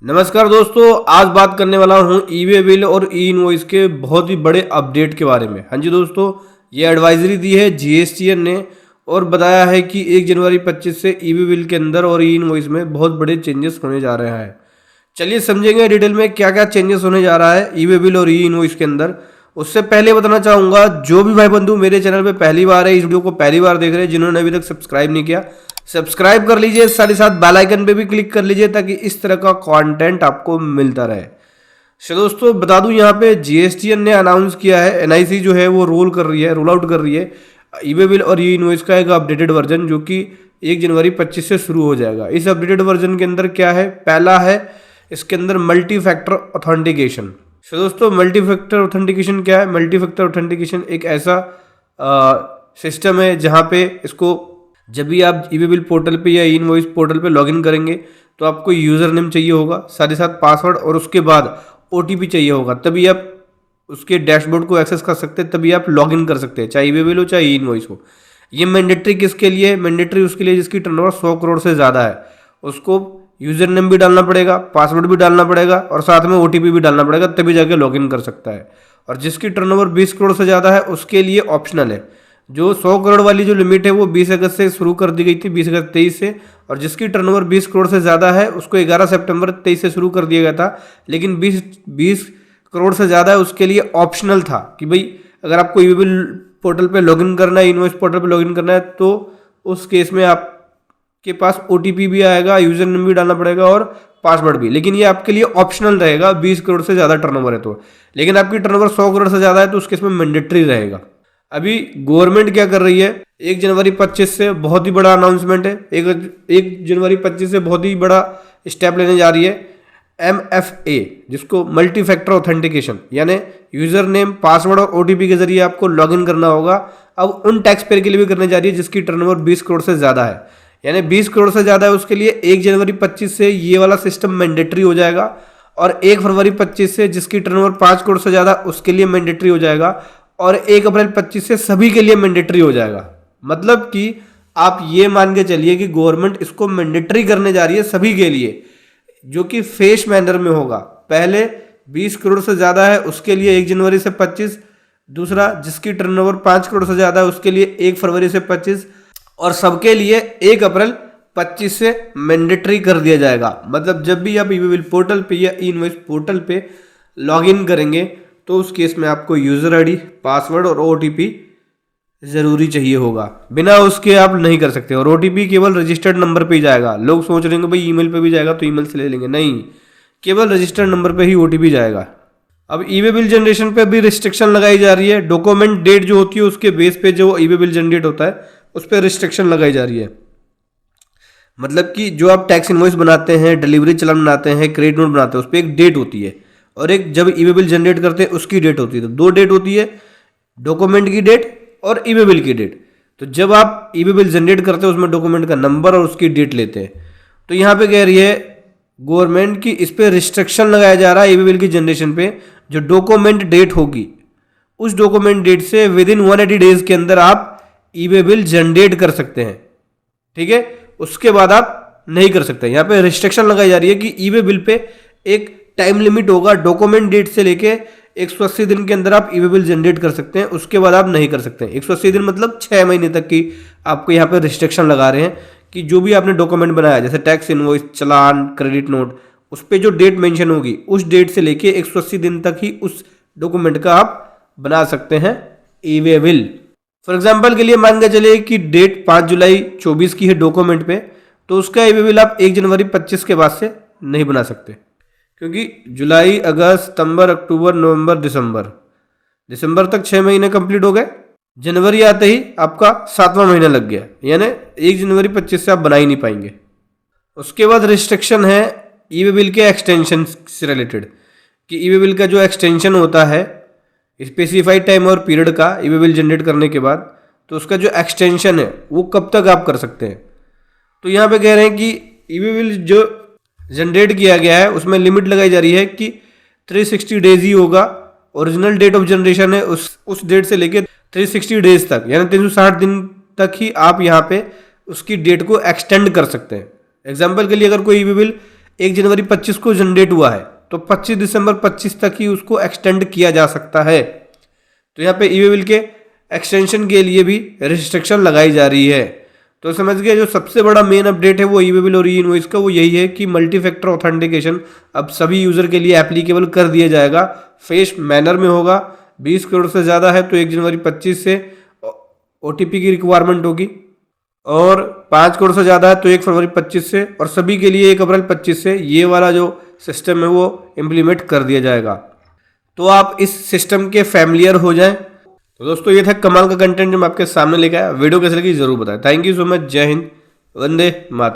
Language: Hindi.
नमस्कार दोस्तों, आज बात करने वाला हूँ ई वे बिल और ई इनवॉइस के बहुत ही बड़े अपडेट के बारे में। हाँ जी दोस्तों, ये एडवाइजरी दी है जीएसटीएन ने और बताया है कि 1 जनवरी 25 से ई वे बिल के अंदर और ई इनवॉइस में बहुत बड़े चेंजेस होने जा रहे हैं। चलिए समझेंगे डिटेल में क्या क्या चेंजेस होने जा रहा है ई वे बिल और ई इनवॉइस के अंदर। उससे पहले बताना चाहूँगा, जो भी भाई बंधु मेरे चैनल पे पहली बार है, इस वीडियो को पहली बार देख रहे हैं, जिन्होंने अभी तक सब्सक्राइब नहीं किया सब्सक्राइब कर लीजिए, साथ ही साथ बेल आइकन पे भी क्लिक कर लीजिए ताकि इस तरह का कंटेंट आपको मिलता रहे। तो दोस्तों बता दूं, यहाँ पे जीएसटीएन ने अनाउंस किया है, एनआईसी जो है वो रोल आउट कर रही है ई वे बिल और ई इनवॉइस का एक अपडेटेड वर्जन, जो कि 1 जनवरी 25 से शुरू हो जाएगा। इस अपडेटेड वर्जन के अंदर क्या है, पहला है इसके अंदर मल्टी फैक्टर ऑथेंटिकेशन। तो दोस्तों मल्टी फैक्टर ऑथेंटिकेशन क्या है? मल्टी फैक्टर ऑथेंटिकेशन एक ऐसा सिस्टम है जहाँ पे इसको जब भी आप ई वे बिल पोर्टल पे या ई इनवॉइस पोर्टल पे लॉगिन करेंगे तो आपको यूज़र नेम चाहिए होगा, साथ ही साथ पासवर्ड, और उसके बाद ओटीपी चाहिए होगा, तभी आप उसके डैशबोर्ड को एक्सेस कर सकते हैं, तभी आप लॉगिन कर सकते हैं, चाहे ई वे बिल हो चाहे ई इनवॉइस हो। ये मैंडेटरी किसके लिए? मैंडेटरी उसके लिए जिसकी टर्नओवर 100 करोड़ से ज़्यादा है, उसको यूज़र नेम भी डालना पड़ेगा, पासवर्ड भी डालना पड़ेगा और साथ में ओटीपी भी डालना पड़ेगा, तभी जाके लॉगिन कर सकता है। और जिसकी टर्नओवर 20 करोड़ से ज़्यादा है उसके लिए ऑप्शनल है। जो 100 करोड़ वाली जो लिमिट है वो 20 अगस्त से शुरू कर दी गई थी, 20 अगस्त 23 से, और जिसकी टर्नओवर 20 करोड़ से ज़्यादा है उसको 11 सितंबर 23 से शुरू कर दिया गया था, लेकिन 20 करोड़ से ज़्यादा है उसके लिए ऑप्शनल था कि भाई अगर आपको ई वे बिल पोर्टल पे लॉगिन करना है, इनवॉइस पोर्टल पे लॉगिन करना है, तो उस केस में आपके पास ओटीपी भी आएगा, यूजर नेम भी डालना पड़ेगा और पासवर्ड भी, लेकिन ये आपके लिए ऑप्शनल रहेगा 20 करोड़ से ज़्यादा टर्नओवर है तो। लेकिन आपकी टर्नओवर 100 करोड़ से ज़्यादा है तो उस केस में मैंडेटरी रहेगा। अभी गवर्नमेंट क्या कर रही है, 1 जनवरी 25 से बहुत ही बड़ा अनाउंसमेंट है, 1 जनवरी 25 से बहुत ही बड़ा स्टेप लेने जा रही है MFA, जिसको मल्टी फैक्टर ऑथेंटिकेशन, यानी यूजर नेम, पासवर्ड और ओटीपी के जरिए आपको लॉगिन करना होगा। अब उन टैक्स पेयर के लिए भी करने जा रही है जिसकी टर्नओवर 20 करोड़ से ज़्यादा है, यानी 20 करोड़ से ज़्यादा है उसके लिए 1 जनवरी 25 से ये वाला सिस्टम मैंडेटरी हो जाएगा, और 1 फरवरी 25 से जिसकी टर्नओवर 5 करोड़ से ज़्यादा उसके लिए मैंडेटरी हो जाएगा, और 1 अप्रैल 25 से सभी के लिए मैंडेटरी हो जाएगा। मतलब कि आप ये मान के चलिए कि गवर्नमेंट इसको मैंडेटरी करने जा रही है सभी के लिए, जो कि फेस मैनर में होगा। पहले 20 करोड़ से ज़्यादा है उसके लिए 1 जनवरी से 25, दूसरा जिसकी टर्नओवर 5 करोड़ से ज़्यादा है उसके लिए 1 फरवरी से 25, और सबके लिए 1 अप्रैल 25 से मैंडेटरी कर दिया जाएगा। मतलब जब भी आप ई वे बिल पोर्टल पे या ई इनवॉइस पोर्टल पे लॉगिन करेंगे तो उस केस में आपको यूज़र आईडी, पासवर्ड और ओटीपी ज़रूरी चाहिए होगा, बिना उसके आप नहीं कर सकते। और ओटीपी केवल रजिस्टर्ड नंबर पे ही जाएगा। लोग सोच रहे हैं भाई ईमेल पे भी जाएगा तो ईमेल से ले लेंगे, नहीं, केवल रजिस्टर्ड नंबर पे ही ओटीपी जाएगा। अब ई वे बिल जनरेशन पे भी रिस्ट्रिक्शन लगाई जा रही है। डॉक्यूमेंट डेट जो होती है उसके बेस पे जो ई वे बिल जनरेट होता है उस पर रिस्ट्रिक्शन लगाई जा रही है। मतलब कि जो आप टैक्स इनवॉइस बनाते हैं, डिलीवरी चलान बनाते हैं, क्रेडिट नोट बनाते हैं, उस पर एक डेट होती है और एक जब ई वे बिल जनरेट करते हैं उसकी डेट होती है। तो 2 डेट होती है, डॉक्यूमेंट की डेट और ई वे बिल की डेट। तो जब आप ई वे बिल जनरेट करते हैं उसमें डॉक्यूमेंट का नंबर और उसकी डेट लेते हैं। तो यहाँ पे कह रही है गवर्नमेंट की इस पे रिस्ट्रिक्शन लगाया जा रहा है ई वे बिल की जनरेशन पे। जो डॉक्यूमेंट डेट होगी उस डॉक्यूमेंट डेट से विद इन 180 डेज के अंदर आप ई वे बिल जनरेट कर सकते हैं, ठीक है। उसके बाद आप नहीं कर सकते। यहाँ पे रिस्ट्रिक्शन लगाई जा रही है कि ई वे बिल पे एक टाइम लिमिट होगा, डॉक्यूमेंट डेट से लेके 180 दिन के अंदर आप ई वे बिल जनरेट कर सकते हैं, उसके बाद आप नहीं कर सकते। 180 दिन मतलब 6 महीने तक की आपको यहाँ पे रिस्ट्रिक्शन लगा रहे हैं कि जो भी आपने डॉक्यूमेंट बनाया, जैसे टैक्स इनवॉइस, चलान, क्रेडिट नोट, उस पर जो डेट मेंशन होगी उस डेट से लेके 180 दिन तक ही उस डॉक्यूमेंट का आप बना सकते हैं ई वे बिल। फॉर एग्जाम्पल के लिए मान के चलिए कि डेट 5 जुलाई 24 की है डॉक्यूमेंट पे, तो उसका ई वे बिल आप 1 जनवरी 25 के बाद से नहीं बना सकते, क्योंकि जुलाई, अगस्त, सितंबर, अक्टूबर, नवंबर, दिसंबर तक 6 महीने कंप्लीट हो गए। जनवरी आते ही आपका 7वां महीना लग गया, यानी 1 जनवरी 25 से आप बना ही नहीं पाएंगे। उसके बाद रिस्ट्रिक्शन है ई वे बिल के एक्सटेंशन से रिलेटेड, कि ई वे बिल का जो एक्सटेंशन होता है स्पेसिफाइड टाइम और पीरियड का ई वे बिल जनरेट करने के बाद, तो उसका जो एक्सटेंशन है वो कब तक आप कर सकते हैं। तो यहाँ पे कह रहे हैं कि ई वे बिल जो जनरेट किया गया है उसमें लिमिट लगाई जा रही है कि 360 डेज ही होगा। ओरिजिनल डेट ऑफ जनरेशन है उस डेट से लेके 360 डेज तक, यानी 360 दिन तक ही आप यहाँ पे उसकी डेट को एक्सटेंड कर सकते हैं। एग्जाम्पल के लिए अगर कोई ई वे बिल 1 जनवरी 25 को जनरेट हुआ है तो 25 दिसंबर 25 तक ही उसको एक्सटेंड किया जा सकता है। तो यहाँ पे ई वे बिल के एक्सटेंशन के लिए भी रिस्ट्रिक्शन लगाई जा रही है। तो समझ गए, जो सबसे बड़ा मेन अपडेट है वो ई वे बिल और ई इनवॉइस का वो यही है कि मल्टी फैक्टर ऑथेंटिकेशन अब सभी यूजर के लिए एप्लीकेबल कर दिया जाएगा, फेस मैनर में होगा। 20 करोड़ से ज़्यादा है तो 1 जनवरी 25 से OTP की रिक्वायरमेंट होगी, और 5 करोड़ से ज़्यादा है तो 1 फरवरी 25 से, और सभी के लिए 1 अप्रैल 25 से ये वाला जो सिस्टम है वो इम्प्लीमेंट कर दिया जाएगा। तो आप इस सिस्टम के फैमिलियर हो जाएं। तो दोस्तों ये था कमाल का कंटेंट जो मैं आपके सामने लेकर आया। वीडियो कैसे लगी जरूर बताएं। Thank you so much. जय हिंद, वंदे मातरम।